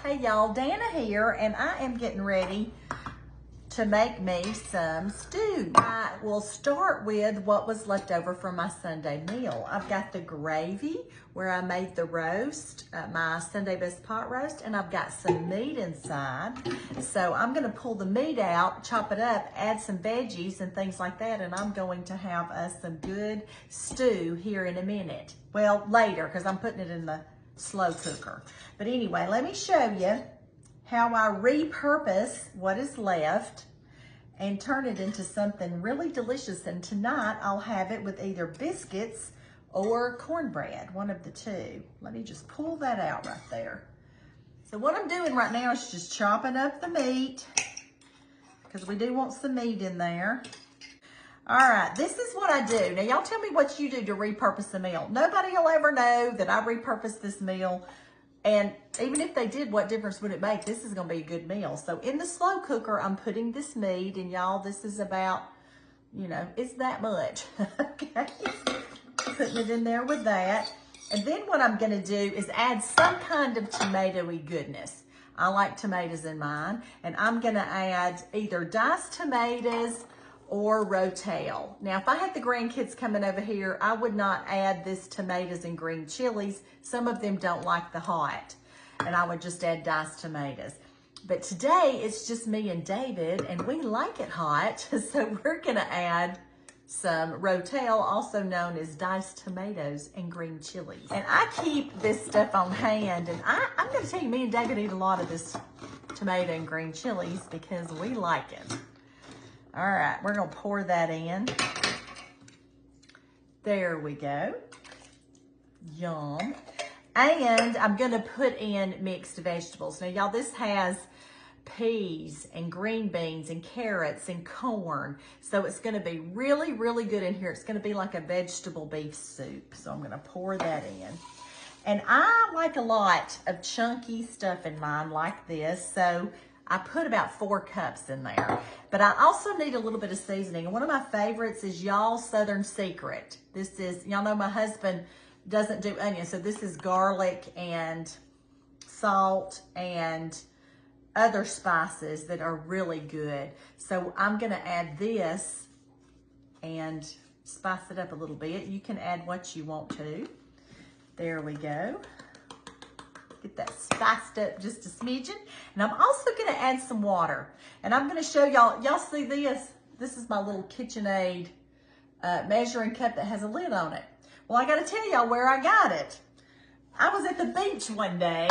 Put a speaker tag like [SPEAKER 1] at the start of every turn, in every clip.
[SPEAKER 1] Hey y'all, Dana here, and I am getting ready to make me some stew. I will start with what was left over from my Sunday meal. I've got the gravy where I made the roast, my Sunday best pot roast, and I've got some meat inside. So I'm gonna pull the meat out, chop it up, add some veggies and things like that, and I'm going to have us some good stew here in a minute. Well, later, because I'm putting it in the slow cooker. But anyway, let me show you how I repurpose what is left and turn it into something really delicious. And tonight I'll have it with either biscuits or cornbread, one of the two. Let me just pull that out right there. So what I'm doing right now is just chopping up the meat, because we do want some meat in there. All right, this is what I do. Now, y'all tell me what you do to repurpose a meal. Nobody will ever know that I repurposed this meal. And even if they did, what difference would it make? This is gonna be a good meal. So in the slow cooker, I'm putting this meat, and y'all, this is about, you know, it's that much, okay? Putting it in there with that. And then what I'm gonna do is add some kind of tomatoey goodness. I like tomatoes in mine, and I'm gonna add either diced tomatoes or rotel. Now, if I had the grandkids coming over here, I would not add this tomatoes and green chilies. Some of them don't like the hot, and I would just add diced tomatoes. But today, it's just me and David, and we like it hot, so we're gonna add some rotel, also known as diced tomatoes and green chilies. And I keep this stuff on hand, and I'm gonna tell you, me and David eat a lot of this tomato and green chilies because we like it. All right, we're gonna pour that in. There we go. Yum. And I'm gonna put in mixed vegetables. Now, y'all, this has peas and green beans and carrots and corn. So it's gonna be really, really good in here. It's gonna be like a vegetable beef soup. So I'm gonna pour that in. And I like a lot of chunky stuff in mine like this. So I put about 4 cups in there, but I also need a little bit of seasoning. And one of my favorites is y'all's Southern Secret. This is, y'all know my husband doesn't do onions, so this is garlic and salt and other spices that are really good. So I'm gonna add this and spice it up a little bit. You can add what you want to. There we go. Get that spiced up just a smidgen. And I'm also gonna add some water. And I'm gonna show y'all, y'all see this? This is my little KitchenAid measuring cup that has a lid on it. Well, I gotta tell y'all where I got it. I was at the beach one day,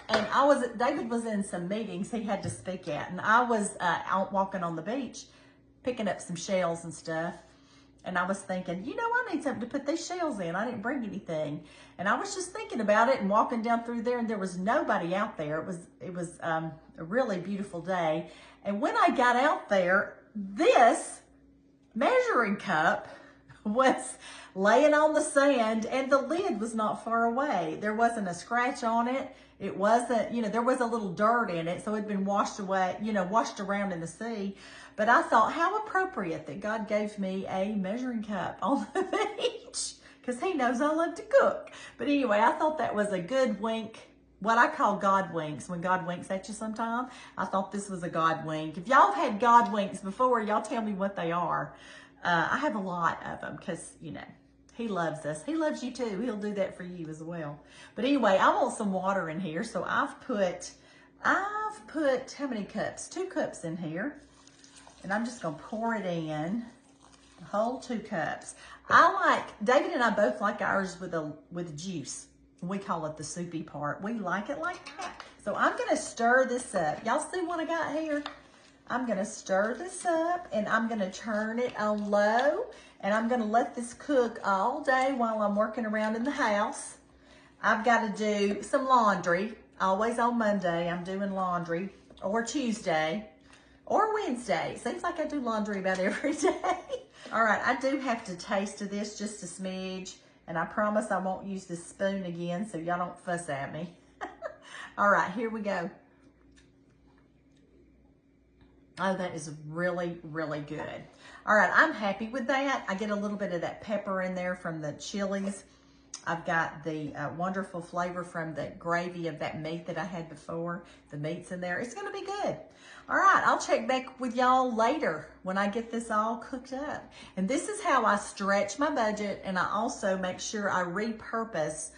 [SPEAKER 1] and David was in some meetings he had to speak at, and I was out walking on the beach, picking up some shells and stuff. And I was thinking, you know, I need something to put these shells in. I didn't bring anything. And I was just thinking about it and walking down through there, and there was nobody out there. It was a really beautiful day. And when I got out there, this measuring cup was laying on the sand, and the lid was not far away. There wasn't a scratch on it. It wasn't, you know, there was a little dirt in it, so it'd been washed away, you know, washed around in the sea. But I thought, how appropriate that God gave me a measuring cup on the beach, because he knows I love to cook. But anyway, I thought that was a good wink, what I call God winks, when God winks at you sometime. I thought this was a God wink. If y'all have had God winks before, y'all tell me what they are. I have a lot of them, because, you know, he loves us. He loves you too. He'll do that for you as well. But anyway, I want some water in here, so I've put how many cups? 2 cups in here. And I'm just gonna pour it in, the whole 2 cups. David and I both like ours with juice. We call it the soupy part. We like it like that. So I'm gonna stir this up. Y'all see what I got here? I'm gonna stir this up, and I'm gonna turn it on low, and I'm gonna let this cook all day while I'm working around in the house. I've gotta do some laundry. Always on Monday, I'm doing laundry, or Tuesday, or Wednesday. Seems like I do laundry about every day. All right, I do have to taste of this just a smidge, and I promise I won't use this spoon again, so y'all don't fuss at me. All right, here we go. Oh, that is really, really good. All right, I'm happy with that. I get a little bit of that pepper in there from the chilies. I've got the wonderful flavor from the gravy of that meat that I had before. The meat's in there. It's gonna be good. All right, I'll check back with y'all later when I get this all cooked up. And this is how I stretch my budget, and I also make sure I repurpose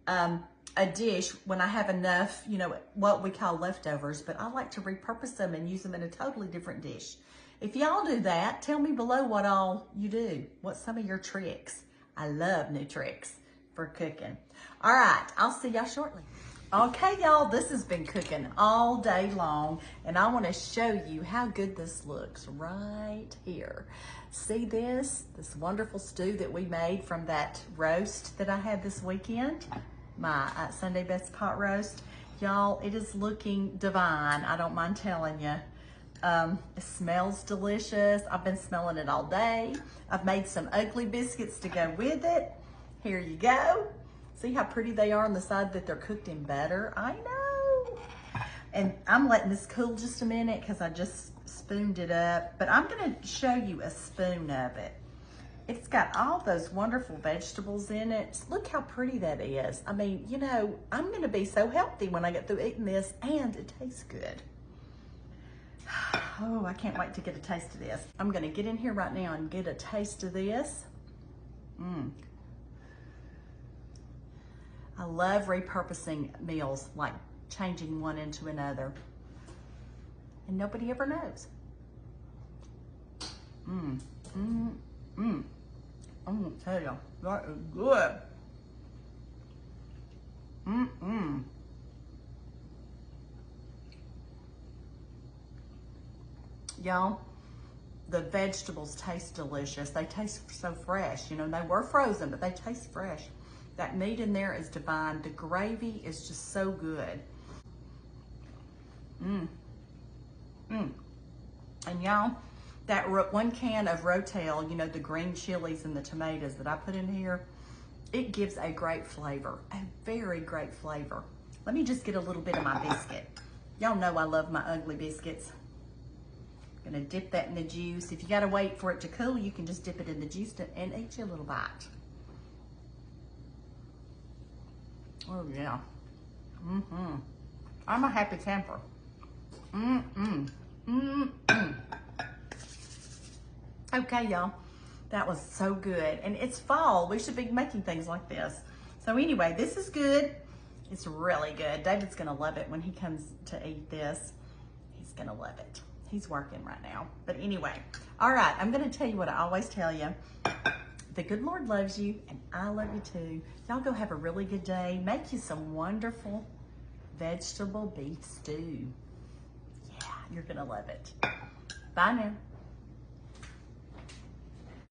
[SPEAKER 1] a dish when I have enough, you know, what we call leftovers, but I like to repurpose them and use them in a totally different dish. If y'all do that, tell me below what all you do. What's some of your tricks? I love new tricks for cooking. All right, I'll see y'all shortly. Okay, y'all, this has been cooking all day long, and I want to show you how good this looks right here. See this wonderful stew that we made from that roast that I had this weekend, my Sunday best pot roast. Y'all, it is looking divine. I don't mind telling you. It smells delicious. I've been smelling it all day. I've made some ugly biscuits to go with it. Here you go. See how pretty they are on the side that they're cooked in butter? I know. And I'm letting this cool just a minute because I just spooned it up. But I'm going to show you a spoon of it. It's got all those wonderful vegetables in it. Look how pretty that is. I mean, you know, I'm going to be so healthy when I get through eating this, and it tastes good. Oh, I can't wait to get a taste of this. I'm going to get in here right now and get a taste of this. I love repurposing meals, like changing one into another. And nobody ever knows. I'm gonna tell you, that is good. Y'all, the vegetables taste delicious. They taste so fresh. You know, they were frozen, but they taste fresh. That meat in there is divine. The gravy is just so good. And y'all, that one can of Rotel, you know, the green chilies and the tomatoes that I put in here, it gives a great flavor, a very great flavor. Let me just get a little bit of my biscuit. Y'all know I love my ugly biscuits. Gonna dip that in the juice. If you gotta wait for it to cool, you can just dip it in the juice and eat you a little bite. Oh yeah. I'm a happy camper. Okay, y'all. That was so good. And it's fall. We should be making things like this. So anyway, this is good. It's really good. David's gonna love it when he comes to eat this. He's gonna love it. He's working right now. But anyway, all right, I'm gonna tell you what I always tell you. The good Lord loves you, and I love you too. Y'all go have a really good day. Make you some wonderful vegetable beef stew. Yeah, you're gonna love it. Bye now.